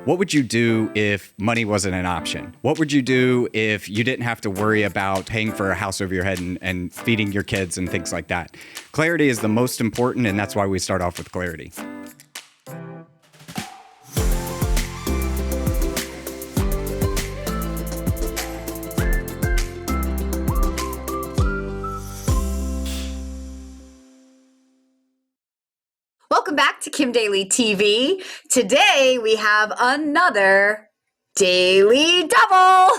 What would you do if money wasn't an option? What would you do if you didn't have to worry about paying for a house over your head and feeding your kids and things like that? Clarity is the most important, and that's why we start off with clarity. Welcome back to Kim Daily TV. Today we have another Daily Double.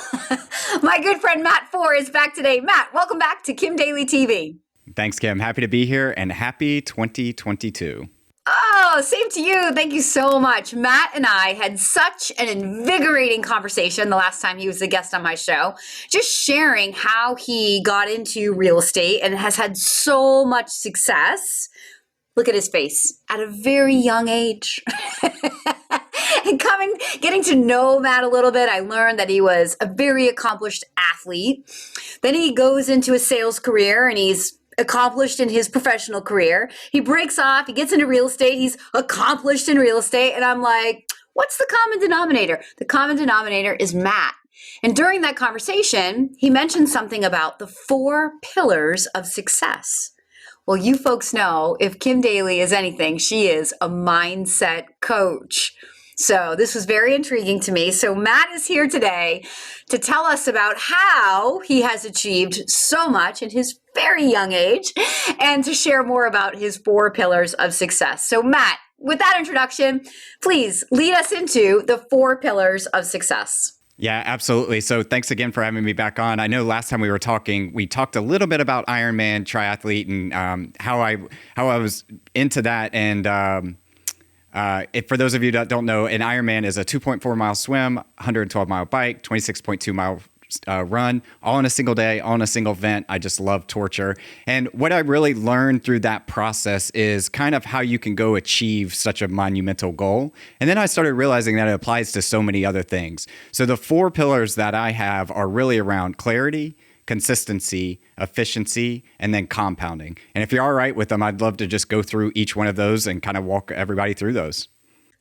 My good friend Matt Fore is back today. Matt, welcome back to Kim Daily TV. Thanks, Kim. Happy to be here, and happy 2022. Oh, same to you. Thank you so much. Matt and I had such an invigorating conversation the last time he was a guest on my show, just sharing how he got into real estate and has had so much success. Look at his face at a very young age. And getting to know Matt a little bit, I learned that he was a very accomplished athlete. Then he goes into a sales career and he's accomplished in his professional career. He breaks off, he gets into real estate, he's accomplished in real estate. And I'm like, what's the common denominator? The common denominator is Matt. And during that conversation, he mentioned something about the 4 pillars of success. Well, you folks know if Kim Daly is anything, she is a mindset coach. So this was very intriguing to me. So Matt is here today to tell us about how he has achieved so much in his very young age and to share more about his 4 pillars of success. So Matt, with that introduction, please lead us into the 4 pillars of success. Yeah, absolutely. So thanks again for having me back on. I know last time we were talking, we talked a little bit about Ironman, triathlete, and how I was into that. And for those of you that don't know, an Ironman is a 2.4 mile swim, 112 mile bike, 26.2 mile run, all in a single day, all in a single event. I just love torture. And what I really learned through that process is kind of how you can go achieve such a monumental goal. And then I started realizing that it applies to so many other things. So the 4 pillars that I have are really around clarity, consistency, efficiency, and then compounding. And if you're all right with them, I'd love to just go through each one of those and kind of walk everybody through those.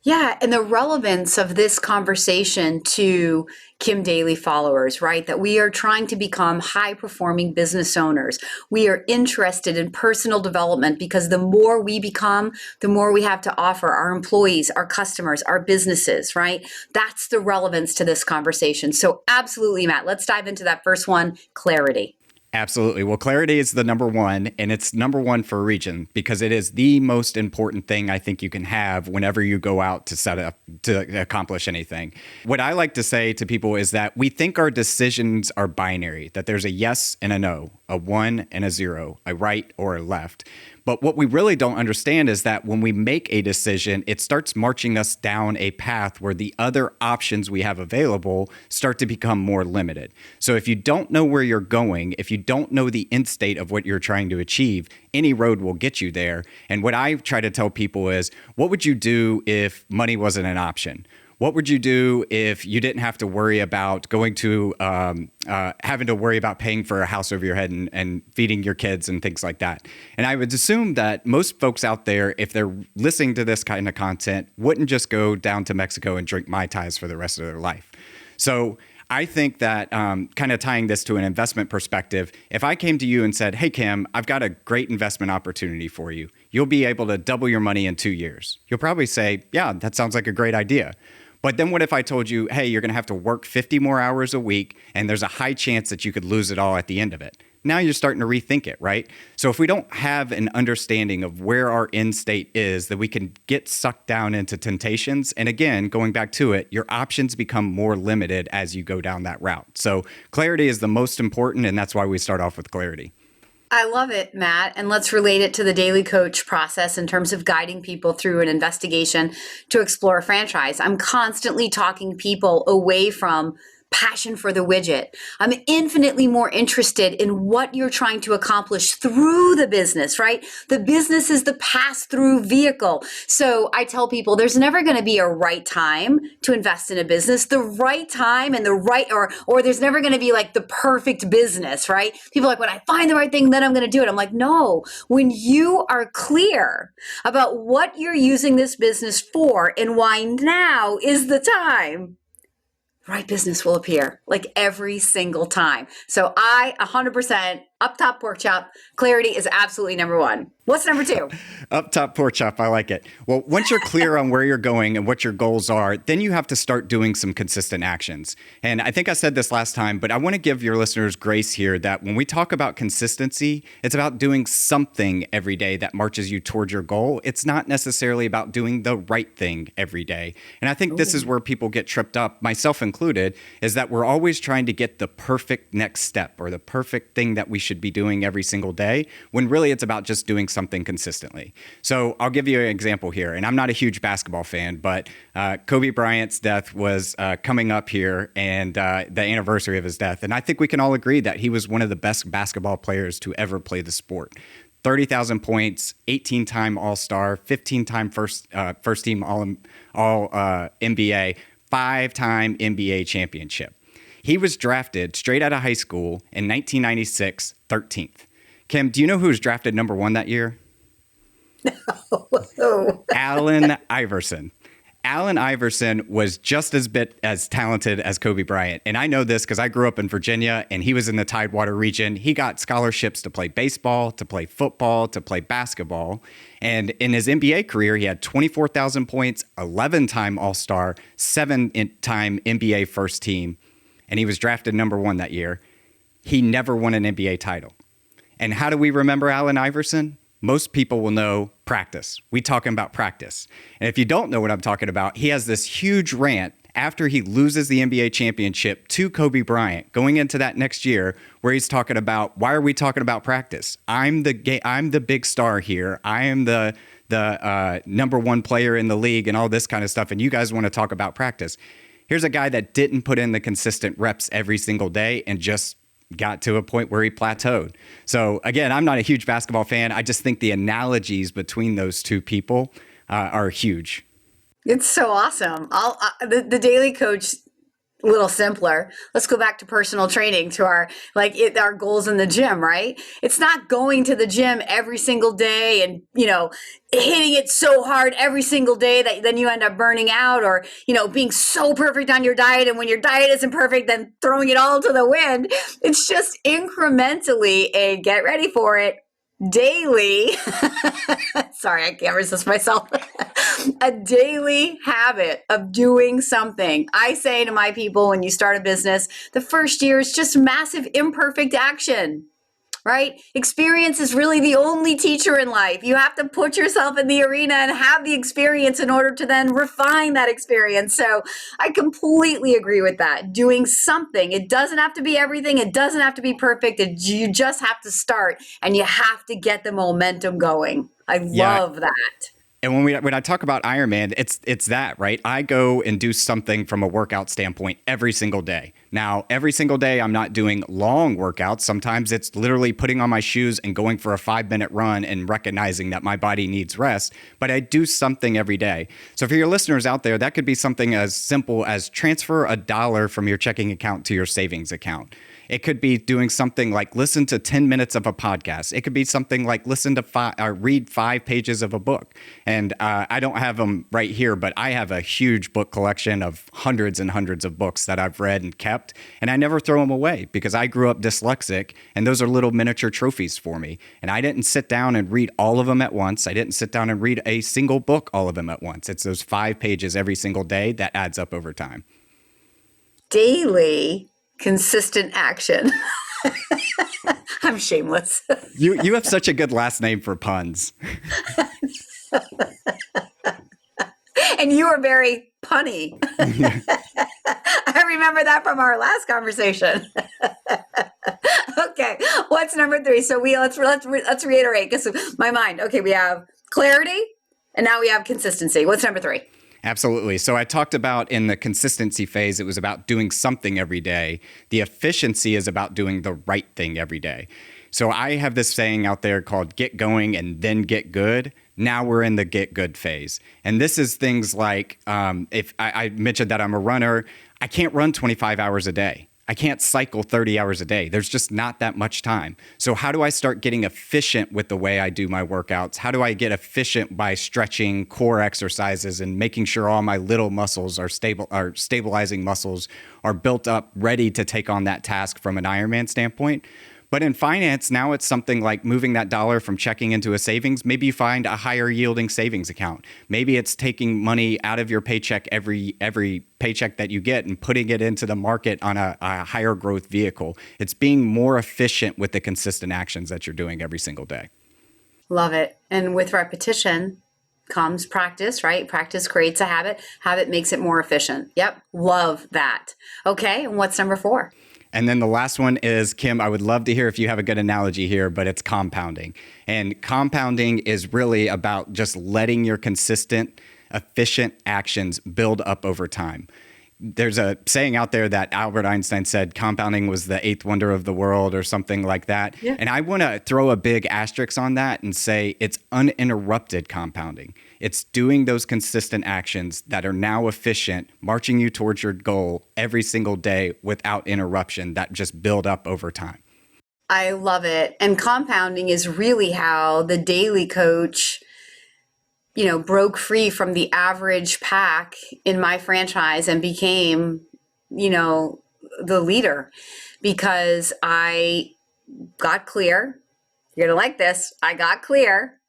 Yeah, and the relevance of this conversation to Kim Daly followers, right? That we are trying to become high-performing business owners. We are interested in personal development because the more we become, the more we have to offer our employees, our customers, our businesses, right? That's the relevance to this conversation. So absolutely, Matt, let's dive into that first one, clarity. Absolutely. Well, clarity is the number one, and it's number one for a reason because it is the most important thing I think you can have whenever you go out to set up to accomplish anything. What I like to say to people is that we think our decisions are binary, that there's a yes and a no, a 1 and a 0, a right or a left. But what we really don't understand is that when we make a decision, it starts marching us down a path where the other options we have available start to become more limited. So if you don't know where you're going, if you don't know the end state of what you're trying to achieve, any road will get you there. And what I try to tell people is, what would you do if money wasn't an option? What would you do if you didn't have to worry about going to having to worry about paying for a house over your head and feeding your kids and things like that? And I would assume that most folks out there, if they're listening to this kind of content, wouldn't just go down to Mexico and drink Mai Tais for the rest of their life. So I think that kind of tying this to an investment perspective, if I came to you and said, hey, Kim, I've got a great investment opportunity for you. You'll be able to double your money in 2 years. You'll probably say, yeah, that sounds like a great idea. But then what if I told you, hey, you're going to have to work 50 more hours a week, and there's a high chance that you could lose it all at the end of it? Now you're starting to rethink it, right? So if we don't have an understanding of where our end state is, that we can get sucked down into temptations. And again, going back to it, your options become more limited as you go down that route. So clarity is the most important, and that's why we start off with clarity. I love it, Matt. And let's relate it to the daily coach process in terms of guiding people through an investigation to explore a franchise. I'm constantly talking people away from passion for the widget. I'm infinitely more interested in what you're trying to accomplish through the business, right? The business is the pass-through vehicle. So I tell people there's never going to be a right time to invest in a business. The right time and the right, or there's never going to be like the perfect business, right? People are like, when I find the right thing, then I'm going to do it. I'm like, no, when you are clear about what you're using this business for and why now is the time, right business will appear like every single time. So I 100% up top pork chop. Clarity is absolutely number one. What's number two? Up top pork chop. I like it. Well, once you're clear on where you're going and what your goals are, then you have to start doing some consistent actions. And I think I said this last time, but I want to give your listeners grace here that when we talk about consistency, it's about doing something every day that marches you towards your goal. It's not necessarily about doing the right thing every day. And I think this is where people get tripped up, myself included, is that we're always trying to get the perfect next step or the perfect thing that we should be doing every single day, when really it's about just doing something consistently. So I'll give you an example here. And I'm not a huge basketball fan, but Kobe Bryant's death was coming up here, and the anniversary of his death. And I think we can all agree that he was one of the best basketball players to ever play the sport. 30,000 points, 18-time All-Star, 15-time first team All NBA, 5-time NBA championship. He was drafted straight out of high school in 1996, 13th. Kim, do you know who was drafted number one that year? No. Allen Iverson. Allen Iverson was just as talented as Kobe Bryant. And I know this because I grew up in Virginia and he was in the Tidewater region. He got scholarships to play baseball, to play football, to play basketball. And in his NBA career, he had 24,000 points, 11-time All-Star, 7-time NBA first team. And he was drafted number one that year. He never won an NBA title. And how do we remember Allen Iverson? Most people will know practice. We talking about practice. And if you don't know what I'm talking about, he has this huge rant after he loses the NBA championship to Kobe Bryant going into that next year, where he's talking about, why are we talking about practice? I'm the big star here. I am the number one player in the league and all this kind of stuff. And you guys want to talk about practice. Here's a guy that didn't put in the consistent reps every single day and just got to a point where he plateaued. So again, I'm not a huge basketball fan. I just think the analogies between those two people are huge. It's so awesome. The Daily Coach, a little simpler. Let's go back to personal training, to our goals in the gym, right? It's not going to the gym every single day and, hitting it so hard every single day that then you end up burning out, or, being so perfect on your diet. And when your diet isn't perfect, then throwing it all to the wind. It's just incrementally get ready for it, daily. Sorry, I can't resist myself. A daily habit of doing something. I say to my people, when you start a business, the first year is just massive imperfect action, right? Experience is really the only teacher in life. You have to put yourself in the arena and have the experience in order to then refine that experience. So I completely agree with that. Doing something. It doesn't have to be everything. It doesn't have to be perfect. You just have to start, and you have to get the momentum going. I love that. And when I talk about Ironman, it's that, right? I go and do something from a workout standpoint every single day. Now, every single day, I'm not doing long workouts. Sometimes it's literally putting on my shoes and going for a 5-minute run and recognizing that my body needs rest. But I do something every day. So for your listeners out there, that could be something as simple as transfer $1 from your checking account to your savings account. It could be doing something like listen to 10 minutes of a podcast. It could be something like read 5 pages of a book. And I don't have them right here, but I have a huge book collection of hundreds and hundreds of books that I've read and kept. And I never throw them away because I grew up dyslexic, and those are little miniature trophies for me. And I didn't sit down and read all of them at once. I didn't sit down and read a single book, all of them at once. It's those 5 pages every single day that adds up over time. Daily consistent action. I'm shameless. You have such a good last name for puns. And you are very punny. I remember that from our last conversation. Okay, what's number 3? So let's reiterate, because my mind. Okay, we have clarity, and now we have consistency. What's number 3? Absolutely. So I talked about in the consistency phase, it was about doing something every day. The efficiency is about doing the right thing every day. So I have this saying out there called get going and then get good. Now we're in the get good phase. And this is things like if I mentioned that I'm a runner, I can't run 25 hours a day. I can't cycle 30 hours a day. There's just not that much time. So how do I start getting efficient with the way I do my workouts? How do I get efficient by stretching core exercises and making sure all my little muscles are stabilizing muscles are built up, ready to take on that task from an Ironman standpoint? But in finance, now it's something like moving that dollar from checking into a savings. Maybe you find a higher yielding savings account. Maybe it's taking money out of your paycheck every paycheck that you get and putting it into the market on a higher growth vehicle. It's being more efficient with the consistent actions that you're doing every single day. Love it. And with repetition comes practice, right? Practice creates a habit. Habit makes it more efficient. Yep. Love that. Okay. And what's number 4? And then the last one is, Kim, I would love to hear if you have a good analogy here, but it's compounding. And compounding is really about just letting your consistent, efficient actions build up over time. There's a saying out there that Albert Einstein said compounding was the 8th wonder of the world or something like that. Yeah. And I want to throw a big asterisk on that and say it's uninterrupted compounding. It's doing those consistent actions that are now efficient, marching you towards your goal every single day without interruption that just build up over time. I love it. And compounding is really how the daily coach broke free from the average pack in my franchise and became, the leader, because I got clear. You're going to like this. I got clear.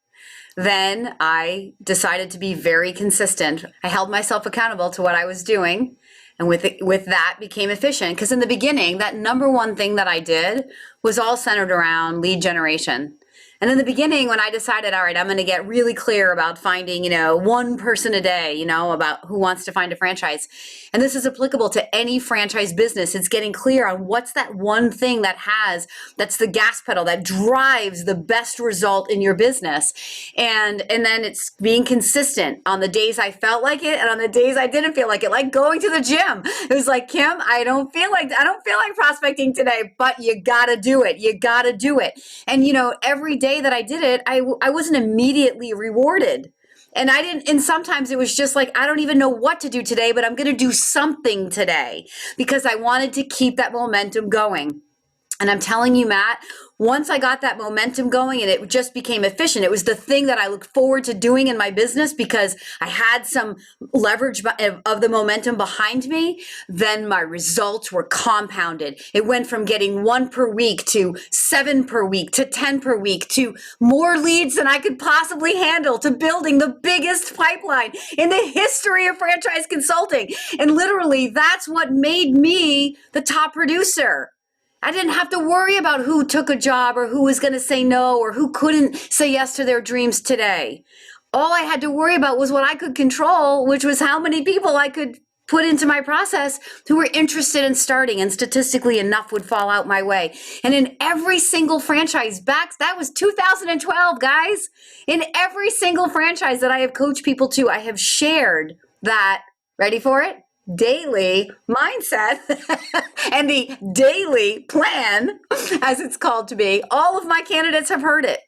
Then I decided to be very consistent. I held myself accountable to what I was doing. And with that became efficient. Because in the beginning, that number one thing that I did was all centered around lead generation. And in the beginning, when I decided, all right, I'm going to get really clear about finding, one person a day, about who wants to find a franchise. And this is applicable to any franchise business. It's getting clear on what's that one thing that's the gas pedal that drives the best result in your business. And then it's being consistent on the days I felt like it and on the days I didn't feel like it, like going to the gym. It was like, Kim, I don't feel like prospecting today, but you got to do it. You got to do it. And, every day that I did it, I wasn't immediately rewarded. And sometimes it was just like, I don't even know what to do today, but I'm going to do something today because I wanted to keep that momentum going. And I'm telling you, Matt, once I got that momentum going and it just became efficient, it was the thing that I looked forward to doing in my business because I had some leverage of the momentum behind me, then my results were compounded. It went from getting 1 per week to 7 per week to 10 per week to more leads than I could possibly handle to building the biggest pipeline in the history of franchise consulting. And literally, that's what made me the top producer. I didn't have to worry about who took a job or who was going to say no or who couldn't say yes to their dreams today. All I had to worry about was what I could control, which was how many people I could put into my process who were interested in starting, and statistically enough would fall out my way. And in every single franchise that was 2012, guys. In every single franchise that I have coached people to, I have shared that, ready for it? Daily mindset and the daily plan, as it's called to be. All of my candidates have heard it.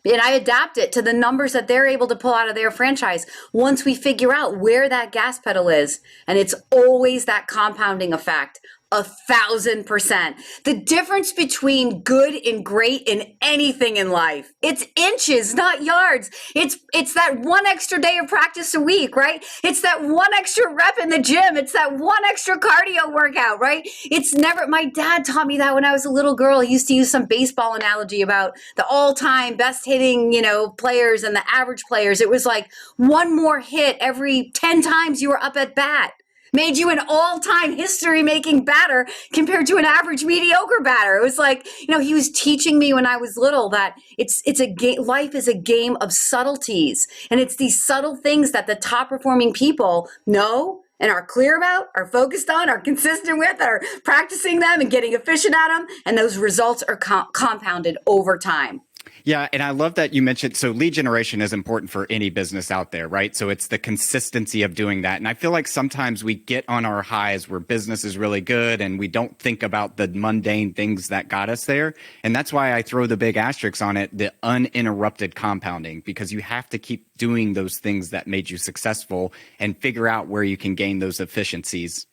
And I adapt it to the numbers that they're able to pull out of their franchise once we figure out where that gas pedal is. And it's always that compounding effect. 1,000%. The difference between good and great in anything in life, it's inches, not yards. It's that one extra day of practice a week, right? It's that one extra rep in the gym. It's that one extra cardio workout, right? It's never, my dad taught me that when I was a little girl. He used to use some baseball analogy about the all-time best hitting, players and the average players. It was like one more hit every 10 times you were up at bat. Made you an all-time history-making batter compared to an average mediocre batter. It was like, he was teaching me when I was little that it's a game. Life is a game of subtleties, and it's these subtle things that the top-performing people know and are clear about, are focused on, are consistent with, are practicing them and getting efficient at them, and those results are compounded over time. Yeah, and I love that you mentioned, so lead generation is important for any business out there, right? So it's the consistency of doing that. And I feel like sometimes we get on our highs where business is really good and we don't think about the mundane things that got us there. And that's why I throw the big asterisk on it, the uninterrupted compounding, because you have to keep doing those things that made you successful and figure out where you can gain those efficiencies.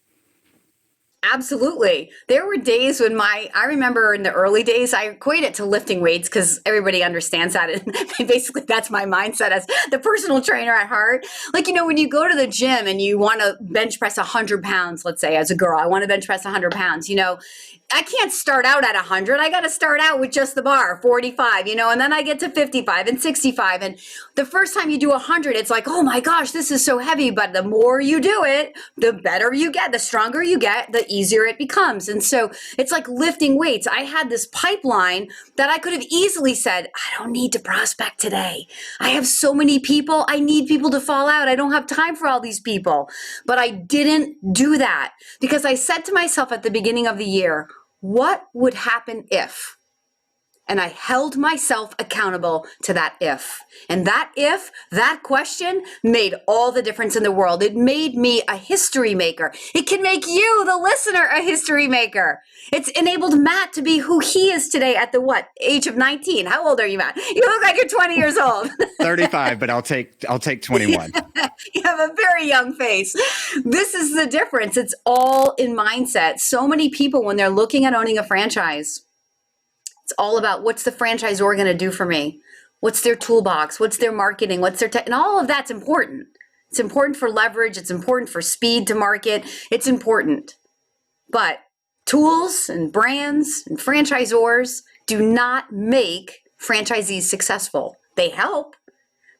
Absolutely. There were days when I remember in the early days, I equate it to lifting weights because everybody understands that. And basically, that's my mindset as the personal trainer at heart. Like, when you go to the gym and you want to bench press 100 pounds, let's say, as a girl, I want to bench press 100 pounds, I can't start out at 100. I got to start out with just the bar, 45, and then I get to 55 and 65. And the first time you do 100, it's like, oh my gosh, this is so heavy. But the more you do it, the better you get, the stronger you get, the easier it becomes. And so it's like lifting weights. I had this pipeline that I could have easily said, I don't need to prospect today. I have so many people. I need people to fall out. I don't have time for all these people. But I didn't do that because I said to myself at the beginning of the year, what would happen if? And I held myself accountable to that if. And that question made all the difference in the world. It made me a history maker. It can make you, the listener, a history maker. It's enabled Matt to be who he is today at the age of 19. How old are you, Matt? You look like you're 20 years old. 35, but I'll take 21. You have a very young face. This is the difference. It's all in mindset. So many people, when they're looking at owning a franchise, it's all about what's the franchisor going to do for me? What's their toolbox? What's their marketing? What's their and all of that's important. It's important for leverage. It's important for speed to market. It's important. But tools and brands and franchisors do not make franchisees successful. They help,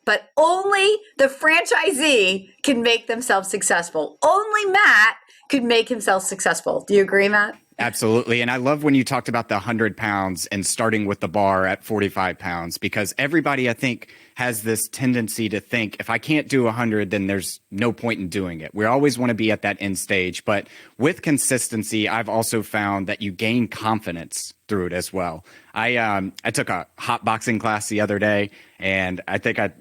but only the franchisee can make themselves successful. Only Matt could make himself successful. Do you agree, Matt? Absolutely. And I love when you talked about the 100 pounds and starting with the bar at 45 pounds, because everybody, I think, has this tendency to think if I can't do 100, then there's no point in doing it. We always want to be at that end stage. But with consistency, I've also found that you gain confidence through it as well. I took a hot boxing class the other day, and I think I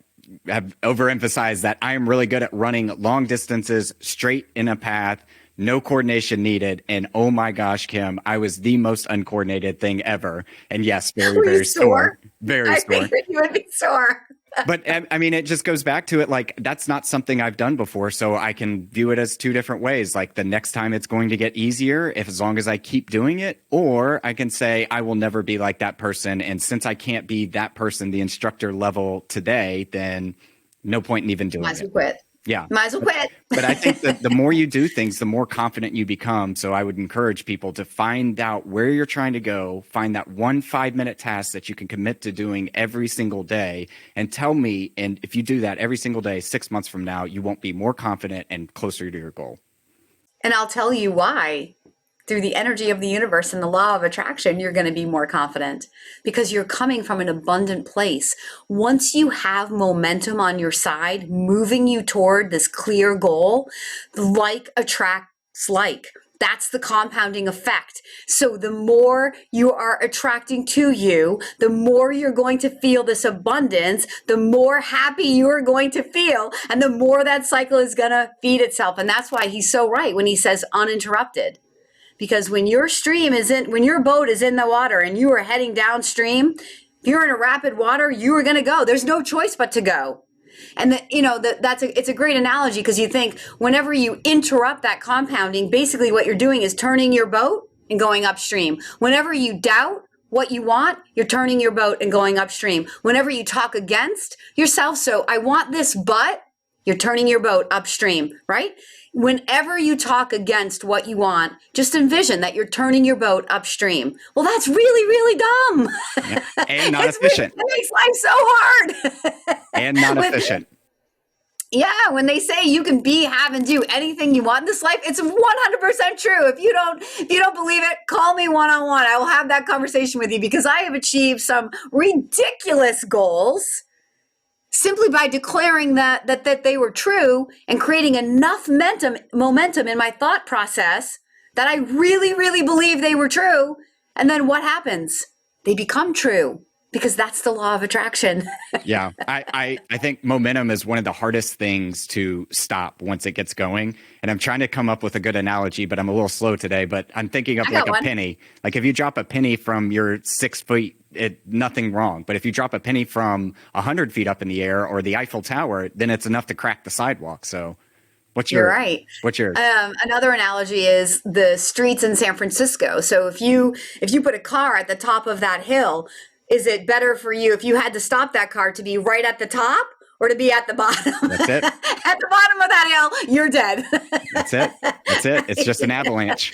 have overemphasized that I am really good at running long distances straight in a path. No coordination needed. And oh my gosh, Kim, I was the most uncoordinated thing ever. And yes, very sore. Very sore. I figured you would be sore. But I mean, it just goes back to it. Like, that's not something I've done before. So I can view it as two different ways. Like, the next time it's going to get easier as long as I keep doing it. Or I can say I will never be like that person. And since I can't be that person, the instructor level today, then no point in even doing it. Might as well quit. Yeah. Might as well quit. But I think that the more you do things, the more confident you become. So I would encourage people to find out where you're trying to go, find that 1 5-minute task that you can commit to doing every single day, and tell me, and if you do that every single day, 6 months from now, you won't be more confident and closer to your goal. And I'll tell you why. Through the energy of the universe and the law of attraction, you're going to be more confident because you're coming from an abundant place. Once you have momentum on your side, moving you toward this clear goal, like attracts like. That's the compounding effect. So the more you are attracting to you, the more you're going to feel this abundance, the more happy you're going to feel, and the more that cycle is going to feed itself. And that's why he's so right when he says uninterrupted. Because when your when your boat is in the water and you are heading downstream, if you're in a rapid water, you are going to go. There's no choice but to go. And it's a great analogy because you think whenever you interrupt that compounding, basically what you're doing is turning your boat and going upstream. Whenever you doubt what you want, you're turning your boat and going upstream. Whenever you talk against yourself, so I want this, but you're turning your boat upstream, right? Whenever you talk against what you want, just envision that you're turning your boat upstream. Well, that's really, really dumb. Yeah. And not efficient. It makes life so hard. And not efficient. Yeah, when they say you can be, have, and do anything you want in this life, it's 100% true. If you don't believe it, call me one-on-one. I will have that conversation with you because I have achieved some ridiculous goals simply by declaring that they were true and creating enough momentum in my thought process that I really, really believe they were true. And then what happens? They become true. because that's the law of attraction. Yeah. I think momentum is one of the hardest things to stop once it gets going. And I'm trying to come up with a good analogy, but I'm a little slow today. But I'm thinking of I like got a one. penny. Like if you drop a penny from your 6 feet, nothing wrong. But if you drop a penny from 100 feet up in the air or the Eiffel Tower, then it's enough to crack the sidewalk. So You're right. what's yours? Another analogy is the streets in San Francisco. So if you put a car at the top of that hill, is it better for you if you had to stop that car to be right at the top or to be at the bottom? That's it. At the bottom of that hill, you're dead. That's it. That's it. It's just an avalanche.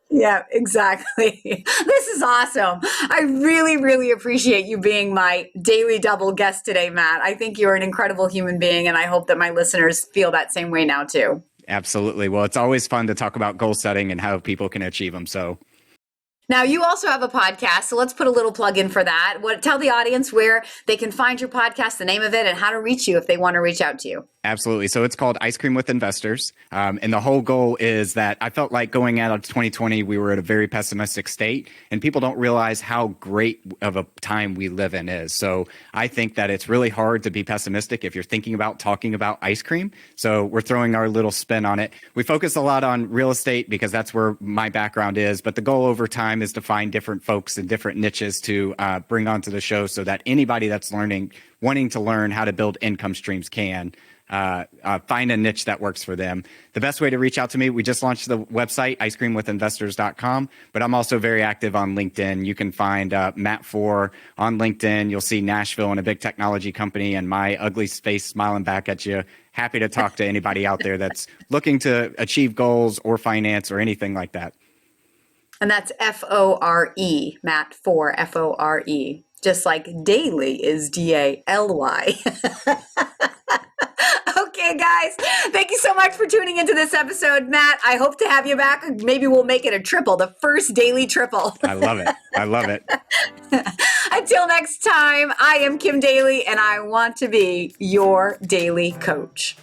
Yeah, exactly. This is awesome. I really, really appreciate you being my daily double guest today, Matt. I think you're an incredible human being, and I hope that my listeners feel that same way now, too. Absolutely. Well, it's always fun to talk about goal setting and how people can achieve them. So Now, you also have a podcast, so let's put a little plug in for that. Tell the audience where they can find your podcast, the name of it, and how to reach you if they want to reach out to you. absolutely. So it's called Ice Cream with Investors. And the whole goal is that I felt like going out of 2020, we were at a very pessimistic state, and people don't realize how great of a time we live in is. So I think that it's really hard to be pessimistic if you're thinking about talking about ice cream. So we're throwing our little spin on it. We focus a lot on real estate because that's where my background is. But the goal over time is to find different folks and different niches to bring onto the show so that anybody that's wanting to learn how to build income streams can find a niche that works for them. The best way to reach out to me, we just launched the website, icecreamwithinvestors.com, but I'm also very active on LinkedIn. You can find Matt Fore on LinkedIn. You'll see Nashville and a big technology company and my ugly face smiling back at you. Happy to talk to anybody out there that's looking to achieve goals or finance or anything like that. And that's Fore, Matt Fore, Fore. Just like daily is Daly. Okay, guys, thank you so much for tuning into this episode. Matt, I hope to have you back. Maybe we'll make it a triple, the first daily triple. I love it. I love it. Until next time, I am Kim Daly, and I want to be your daily coach.